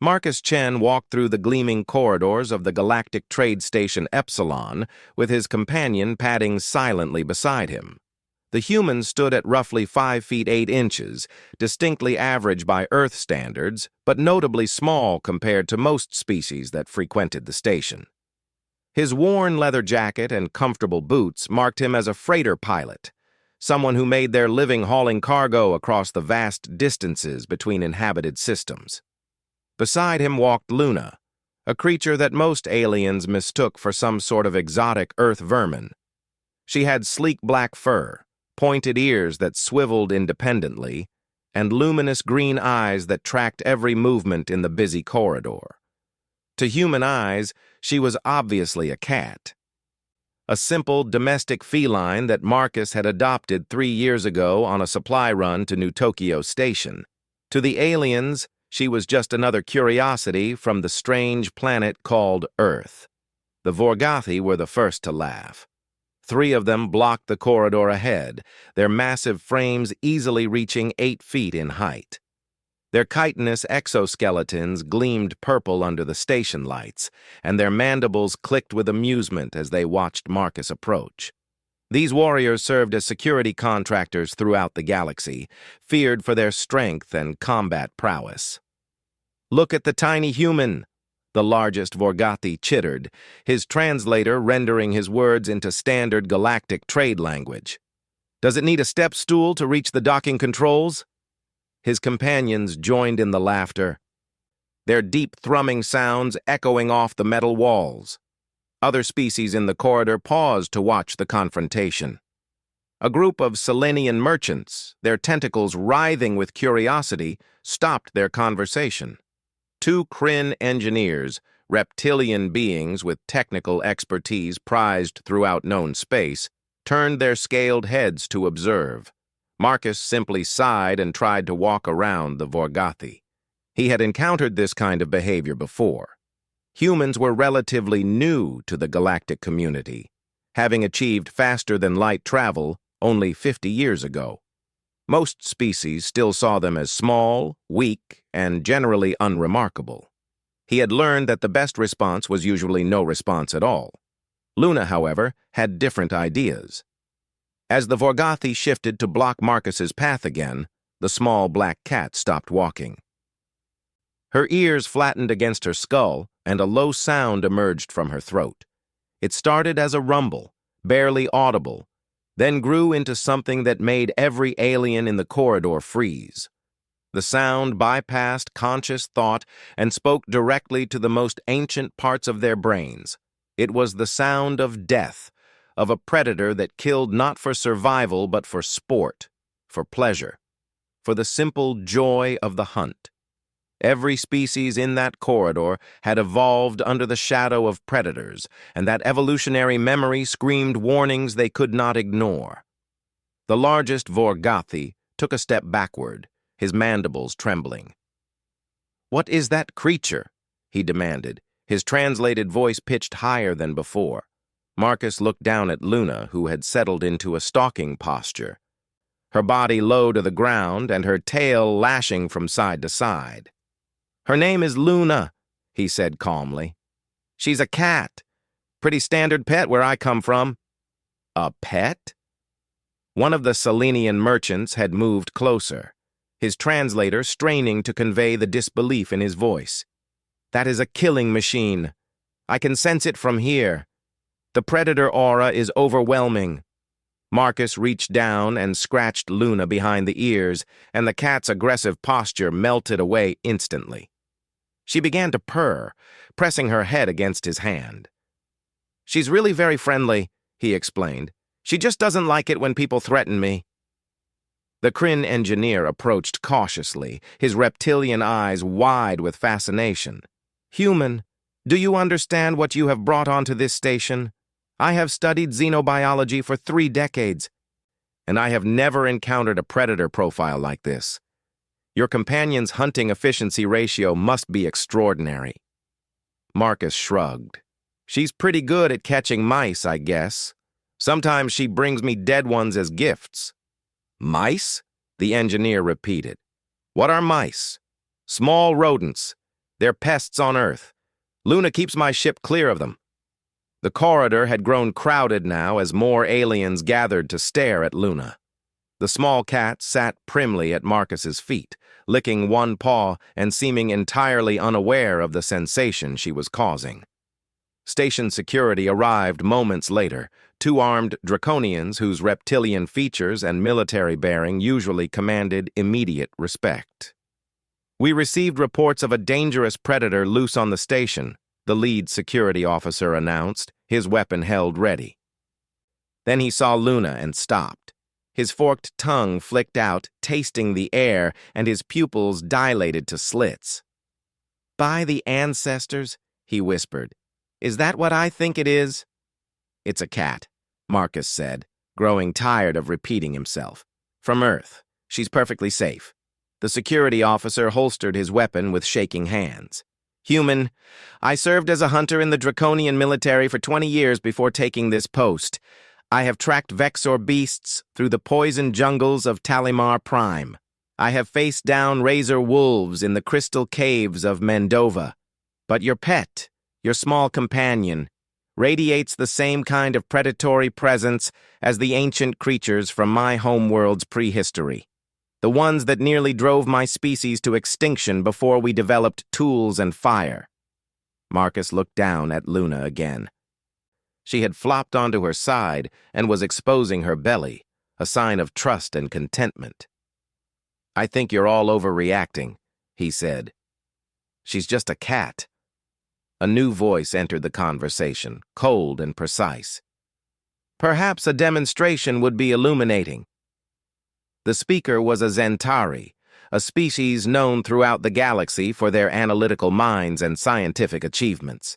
Marcus Chen walked through the gleaming corridors of the galactic trade station Epsilon, with his companion padding silently beside him. The human stood at roughly 5 feet 8 inches, distinctly average by Earth standards, but notably small compared to most species that frequented the station. His worn leather jacket and comfortable boots marked him as a freighter pilot, someone who made their living hauling cargo across the vast distances between inhabited systems. Beside him walked Luna, a creature that most aliens mistook for some sort of exotic Earth vermin. She had sleek black fur, pointed ears that swiveled independently, and luminous green eyes that tracked every movement in the busy corridor. To human eyes, she was obviously a cat. A simple domestic feline that Marcus had adopted 3 years ago on a supply run to New Tokyo Station. To the aliens, she was just another curiosity from the strange planet called Earth. The Vorgothi were the first to laugh. 3 of them blocked the corridor ahead, their massive frames easily reaching 8 feet in height. Their chitinous exoskeletons gleamed purple under the station lights, and their mandibles clicked with amusement as they watched Marcus approach. These warriors served as security contractors throughout the galaxy, feared for their strength and combat prowess. "Look at the tiny human," the largest Vorgothi chittered, his translator rendering his words into standard galactic trade language. "Does it need a step stool to reach the docking controls?" His companions joined in the laughter, their deep thrumming sounds echoing off the metal walls. Other species in the corridor paused to watch the confrontation. A group of Selenian merchants, their tentacles writhing with curiosity, stopped their conversation. 2 Kryn engineers, reptilian beings with technical expertise prized throughout known space, turned their scaled heads to observe. Marcus simply sighed and tried to walk around the Vorgothi. He had encountered this kind of behavior before. Humans were relatively new to the galactic community, having achieved faster-than-light travel only 50 years ago. Most species still saw them as small, weak, and generally unremarkable. He had learned that the best response was usually no response at all. Luna, however, had different ideas. As the Vorgothi shifted to block Marcus's path again, the small black cat stopped walking. Her ears flattened against her skull, and a low sound emerged from her throat. It started as a rumble, barely audible, then grew into something that made every alien in the corridor freeze. The sound bypassed conscious thought and spoke directly to the most ancient parts of their brains. It was the sound of death, of a predator that killed not for survival but for sport, for pleasure, for the simple joy of the hunt. Every species in that corridor had evolved under the shadow of predators, and that evolutionary memory screamed warnings they could not ignore. The largest Vorgothi took a step backward, his mandibles trembling. "What is that creature?" he demanded, his translated voice pitched higher than before. Marcus looked down at Luna, who had settled into a stalking posture, her body low to the ground and her tail lashing from side to side. "Her name is Luna," he said calmly. "She's a cat. Pretty standard pet where I come from." "A pet?" One of the Selenian merchants had moved closer, his translator straining to convey the disbelief in his voice. "That is a killing machine. I can sense it from here. The predator aura is overwhelming." Marcus reached down and scratched Luna behind the ears, and the cat's aggressive posture melted away instantly. She began to purr, pressing her head against his hand. "She's really very friendly," he explained. "She just doesn't like it when people threaten me." The Kryn engineer approached cautiously, his reptilian eyes wide with fascination. "Human, do you understand what you have brought onto this station? I have studied xenobiology for 3 decades, and I have never encountered a predator profile like this. Your companion's hunting efficiency ratio must be extraordinary." Marcus shrugged. "She's pretty good at catching mice, I guess. Sometimes she brings me dead ones as gifts." "Mice?" the engineer repeated. "What are mice?" "Small rodents. They're pests on Earth. Luna keeps my ship clear of them." The corridor had grown crowded now as more aliens gathered to stare at Luna. The small cat sat primly at Marcus's feet, licking one paw and seeming entirely unaware of the sensation she was causing. Station security arrived moments later, two armed draconians whose reptilian features and military bearing usually commanded immediate respect. "We received reports of a dangerous predator loose on the station," the lead security officer announced, his weapon held ready. Then he saw Luna and stopped. His forked tongue flicked out, tasting the air, and his pupils dilated to slits. "By the ancestors," he whispered. "Is that what I think it is?" "It's a cat," Marcus said, growing tired of repeating himself. "From Earth. She's perfectly safe." The security officer holstered his weapon with shaking hands. "Human, I served as a hunter in the Draconian military for 20 years before taking this post. I have tracked Vexor beasts through the poison jungles of Talimar Prime. I have faced down razor wolves in the crystal caves of Mendova. But your pet, your small companion, radiates the same kind of predatory presence as the ancient creatures from my homeworld's prehistory. The ones that nearly drove my species to extinction before we developed tools and fire." Marcus looked down at Luna again. She had flopped onto her side and was exposing her belly, a sign of trust and contentment. "I think you're all overreacting," he said. "She's just a cat." A new voice entered the conversation, cold and precise. "Perhaps a demonstration would be illuminating." The speaker was a Zentari, a species known throughout the galaxy for their analytical minds and scientific achievements.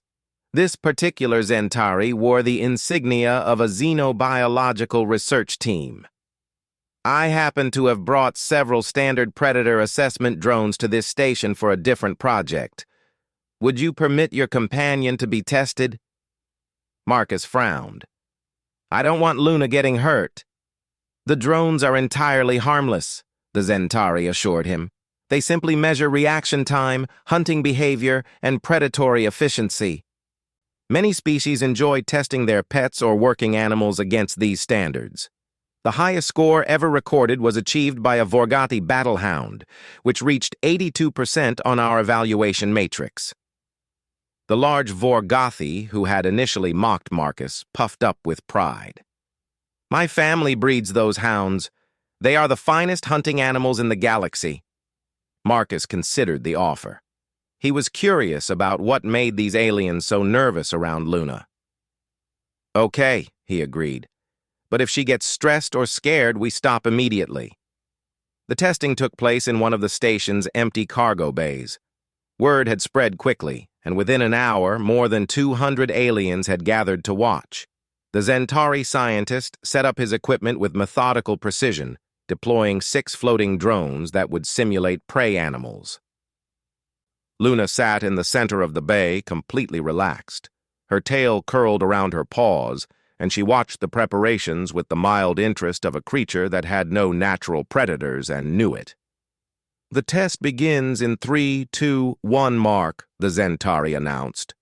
This particular Zentari wore the insignia of a xenobiological research team. "I happen to have brought several standard predator assessment drones to this station for a different project. Would you permit your companion to be tested?" Marcus frowned. "I don't want Luna getting hurt." "The drones are entirely harmless," the Zentari assured him. "They simply measure reaction time, hunting behavior, and predatory efficiency. Many species enjoy testing their pets or working animals against these standards. The highest score ever recorded was achieved by a Vorgati battlehound, which reached 82% on our evaluation matrix." The large Vorgathi, who had initially mocked Marcus, puffed up with pride. "My family breeds those hounds. They are the finest hunting animals in the galaxy." Marcus considered the offer. He was curious about what made these aliens so nervous around Luna. "Okay," he agreed. "But if she gets stressed or scared, we stop immediately." The testing took place in one of the station's empty cargo bays. Word had spread quickly, and within an hour, more than 200 aliens had gathered to watch. The Zentari scientist set up his equipment with methodical precision, deploying 6 floating drones that would simulate prey animals. Luna sat in the center of the bay, completely relaxed. Her tail curled around her paws, and she watched the preparations with the mild interest of a creature that had no natural predators and knew it. "The test begins in 3, 2, 1 mark," the Zentari announced.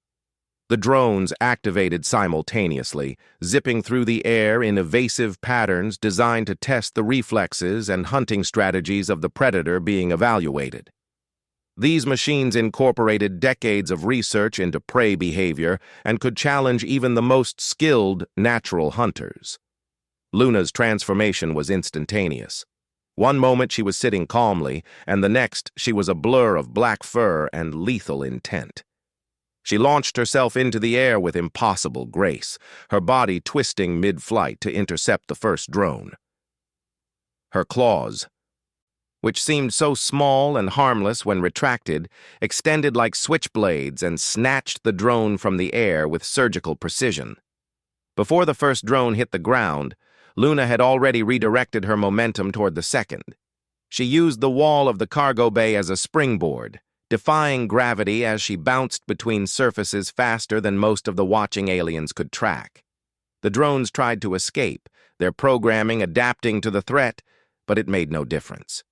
The drones activated simultaneously, zipping through the air in evasive patterns designed to test the reflexes and hunting strategies of the predator being evaluated. These machines incorporated decades of research into prey behavior and could challenge even the most skilled natural hunters. Luna's transformation was instantaneous. One moment she was sitting calmly, and the next she was a blur of black fur and lethal intent. She launched herself into the air with impossible grace, her body twisting mid-flight to intercept the first drone. Her claws, which seemed so small and harmless when retracted, extended like switchblades and snatched the drone from the air with surgical precision. Before the first drone hit the ground, Luna had already redirected her momentum toward the second. She used the wall of the cargo bay as a springboard, defying gravity as she bounced between surfaces faster than most of the watching aliens could track. The drones tried to escape, their programming adapting to the threat, but it made no difference.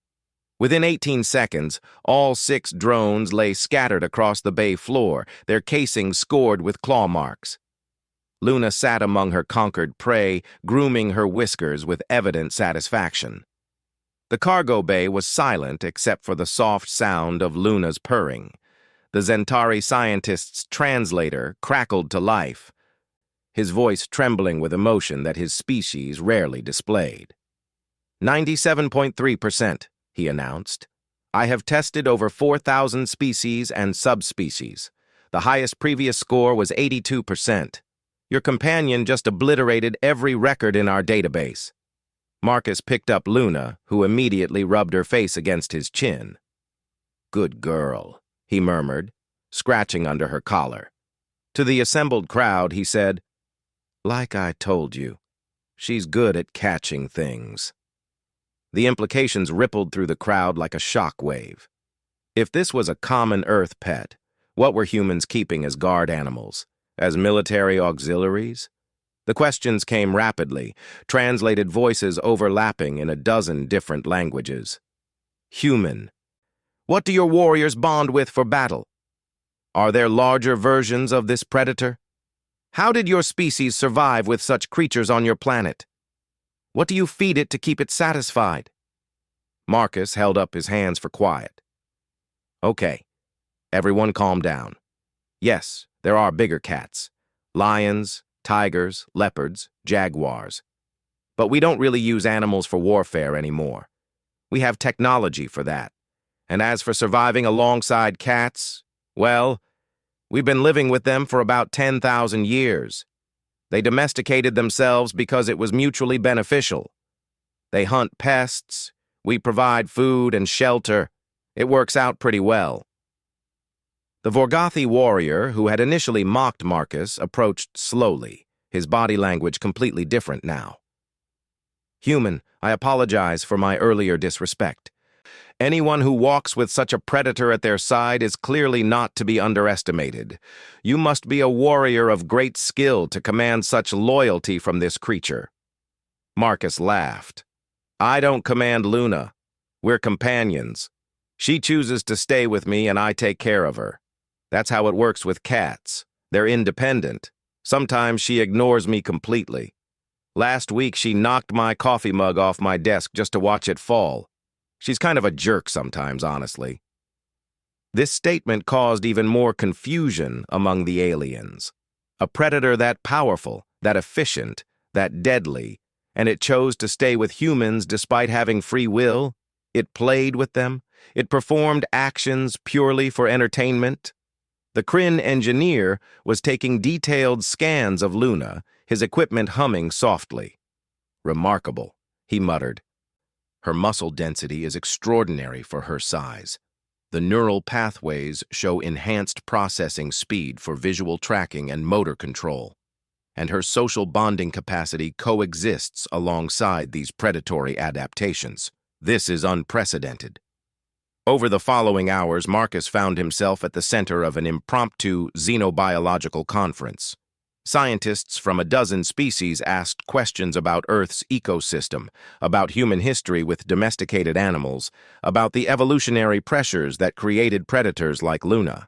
Within 18 seconds, all 6 drones lay scattered across the bay floor, their casings scored with claw marks. Luna sat among her conquered prey, grooming her whiskers with evident satisfaction. The cargo bay was silent except for the soft sound of Luna's purring. The Zentari scientist's translator crackled to life, his voice trembling with emotion that his species rarely displayed. 97.3%, he announced. I have tested over 4,000 species and subspecies. The highest previous score was 82%. Your companion just obliterated every record in our database. Marcus picked up Luna, who immediately rubbed her face against his chin. Good girl, he murmured, scratching under her collar. To the assembled crowd, he said, Like I told you, she's good at catching things. The implications rippled through the crowd like a shock wave. If this was a common Earth pet, what were humans keeping as guard animals? As military auxiliaries? The questions came rapidly, translated voices overlapping in a dozen different languages. Human. What do your warriors bond with for battle? Are there larger versions of this predator? How did your species survive with such creatures on your planet? What do you feed it to keep it satisfied? Marcus held up his hands for quiet. Okay, everyone calm down. Yes, there are bigger cats. Lions, tigers, leopards, jaguars. But we don't really use animals for warfare anymore. We have technology for that. And as for surviving alongside cats, well, we've been living with them for about 10,000 years. They domesticated themselves because it was mutually beneficial. They hunt pests, we provide food and shelter. It works out pretty well. The Vorgothi warrior, who had initially mocked Marcus, approached slowly, his body language completely different now. Human, I apologize for my earlier disrespect. Anyone who walks with such a predator at their side is clearly not to be underestimated. You must be a warrior of great skill to command such loyalty from this creature. Marcus laughed. I don't command Luna. We're companions. She chooses to stay with me and I take care of her. That's how it works with cats. They're independent. Sometimes she ignores me completely. Last week she knocked my coffee mug off my desk just to watch it fall. She's kind of a jerk sometimes, honestly. This statement caused even more confusion among the aliens. A predator that powerful, that efficient, that deadly, and it chose to stay with humans despite having free will? It played with them? It performed actions purely for entertainment? The Kryn engineer was taking detailed scans of Luna, his equipment humming softly. Remarkable, he muttered. Her muscle density is extraordinary for her size. The neural pathways show enhanced processing speed for visual tracking and motor control. And her social bonding capacity coexists alongside these predatory adaptations. This is unprecedented. Over the following hours, Marcus found himself at the center of an impromptu xenobiological conference. Scientists from a dozen species asked questions about Earth's ecosystem, about human history with domesticated animals, about the evolutionary pressures that created predators like Luna.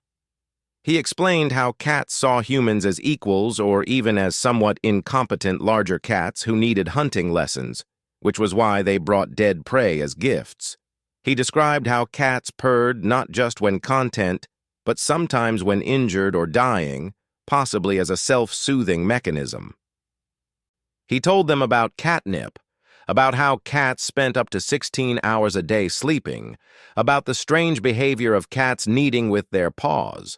He explained how cats saw humans as equals or even as somewhat incompetent larger cats who needed hunting lessons, which was why they brought dead prey as gifts. He described how cats purred not just when content, but sometimes when injured or dying, possibly as a self-soothing mechanism. He told them about catnip, about how cats spent up to 16 hours a day sleeping, about the strange behavior of cats kneading with their paws.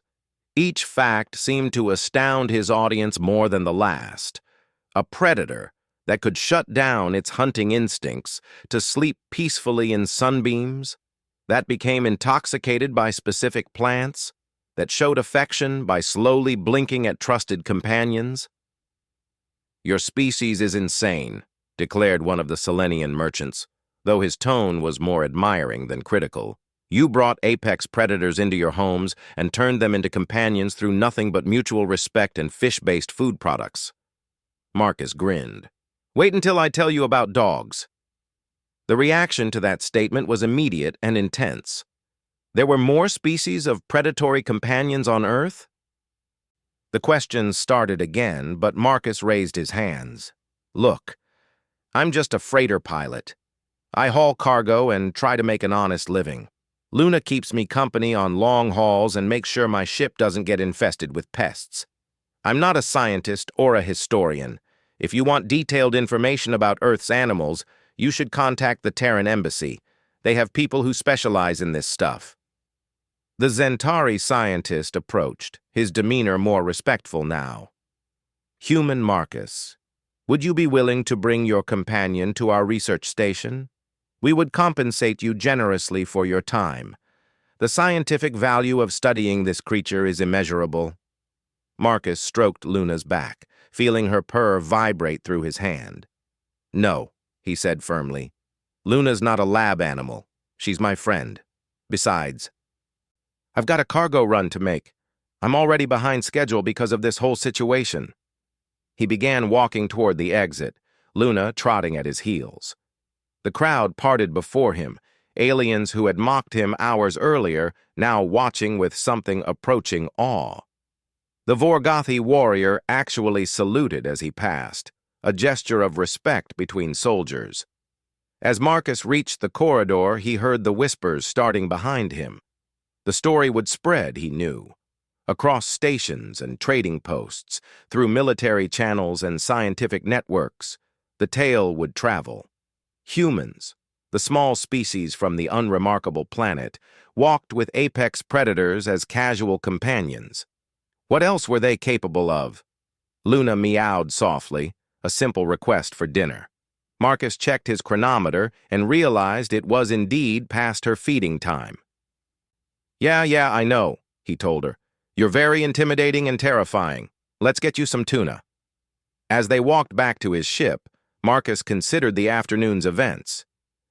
Each fact seemed to astound his audience more than the last. A predator that could shut down its hunting instincts to sleep peacefully in sunbeams, that became intoxicated by specific plants, that showed affection by slowly blinking at trusted companions. Your species is insane, declared one of the Selenian merchants, though his tone was more admiring than critical. You brought apex predators into your homes and turned them into companions through nothing but mutual respect and fish-based food products. Marcus grinned. Wait until I tell you about dogs. The reaction to that statement was immediate and intense. There were more species of predatory companions on Earth? The questions started again, but Marcus raised his hands. Look, I'm just a freighter pilot. I haul cargo and try to make an honest living. Luna keeps me company on long hauls and makes sure my ship doesn't get infested with pests. I'm not a scientist or a historian. If you want detailed information about Earth's animals, you should contact the Terran Embassy. They have people who specialize in this stuff. The Zentari scientist approached, his demeanor more respectful now. Human Marcus, would you be willing to bring your companion to our research station? We would compensate you generously for your time. The scientific value of studying this creature is immeasurable. Marcus stroked Luna's back, feeling her purr vibrate through his hand. No, he said firmly. Luna's not a lab animal. She's my friend. Besides, I've got a cargo run to make. I'm already behind schedule because of this whole situation. He began walking toward the exit, Luna trotting at his heels. The crowd parted before him, aliens who had mocked him hours earlier now watching with something approaching awe. The Vorgothi warrior actually saluted as he passed, a gesture of respect between soldiers. As Marcus reached the corridor, he heard the whispers starting behind him. The story would spread, he knew. Across stations and trading posts, through military channels and scientific networks, the tale would travel. Humans, the small species from the unremarkable planet, walked with apex predators as casual companions. What else were they capable of? Luna meowed softly, a simple request for dinner. Marcus checked his chronometer and realized it was indeed past her feeding time. Yeah, I know, he told her. You're very intimidating and terrifying. Let's get you some tuna. As they walked back to his ship, Marcus considered the afternoon's events.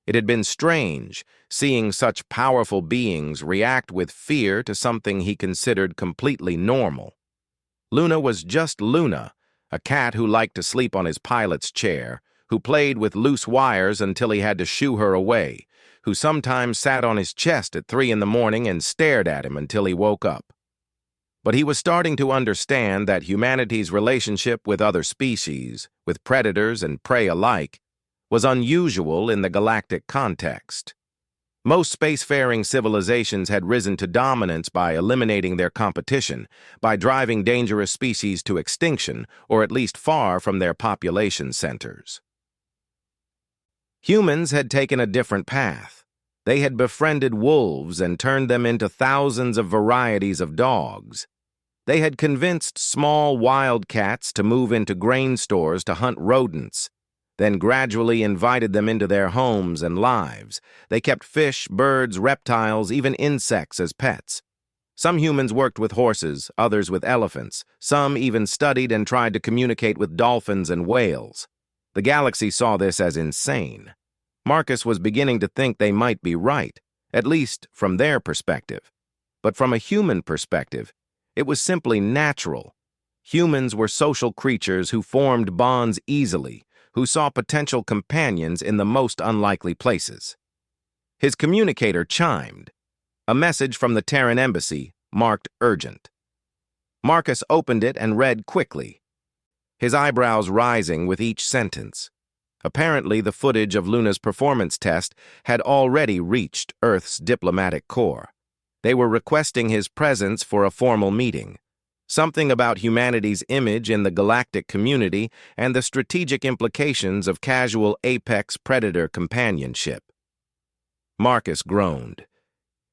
It had been strange, seeing such powerful beings react with fear to something he considered completely normal. Luna was just Luna, a cat who liked to sleep on his pilot's chair, who played with loose wires until he had to shoo her away, who sometimes sat on his chest at 3 in the morning and stared at him until he woke up. But he was starting to understand that humanity's relationship with other species, with predators and prey alike, was unusual in the galactic context. Most spacefaring civilizations had risen to dominance by eliminating their competition, by driving dangerous species to extinction, or at least far from their population centers. Humans had taken a different path. They had befriended wolves and turned them into thousands of varieties of dogs. They had convinced small wild cats to move into grain stores to hunt rodents, then gradually invited them into their homes and lives. They kept fish, birds, reptiles, even insects as pets. Some humans worked with horses, others with elephants. Some even studied and tried to communicate with dolphins and whales. The galaxy saw this as insane. Marcus was beginning to think they might be right, at least from their perspective. But from a human perspective, it was simply natural. Humans were social creatures who formed bonds easily, who saw potential companions in the most unlikely places. His communicator chimed. A message from the Terran Embassy, marked urgent. Marcus opened it and read quickly, his eyebrows rising with each sentence. Apparently, the footage of Luna's performance test had already reached Earth's diplomatic corps. They were requesting his presence for a formal meeting. Something about humanity's image in the galactic community and the strategic implications of casual apex predator companionship. Marcus groaned.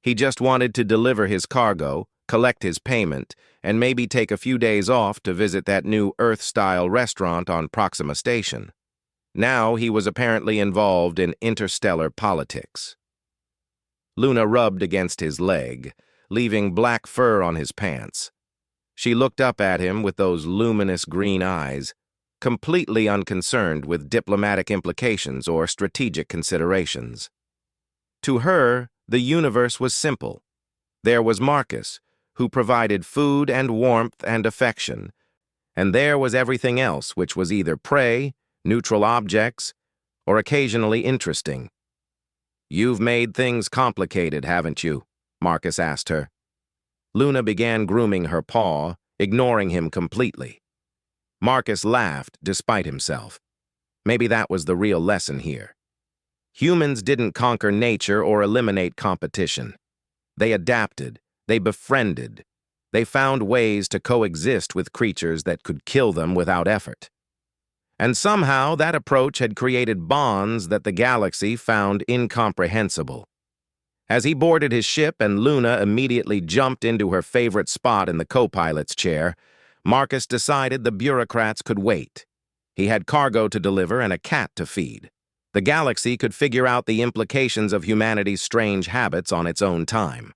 He just wanted to deliver his cargo, collect his payment, and maybe take a few days off to visit that new Earth-style restaurant on Proxima Station. Now he was apparently involved in interstellar politics. Luna rubbed against his leg, leaving black fur on his pants. She looked up at him with those luminous green eyes, completely unconcerned with diplomatic implications or strategic considerations. To her, the universe was simple. There was Marcus, who provided food and warmth and affection, and there was everything else which was either prey, neutral objects, or occasionally interesting. "You've made things complicated, haven't you?" Marcus asked her. Luna began grooming her paw, ignoring him completely. Marcus laughed, despite himself. Maybe that was the real lesson here. Humans didn't conquer nature or eliminate competition. They adapted, they befriended, they found ways to coexist with creatures that could kill them without effort. And somehow that approach had created bonds that the galaxy found incomprehensible. As he boarded his ship and Luna immediately jumped into her favorite spot in the co-pilot's chair, Marcus decided the bureaucrats could wait. He had cargo to deliver and a cat to feed. The galaxy could figure out the implications of humanity's strange habits on its own time.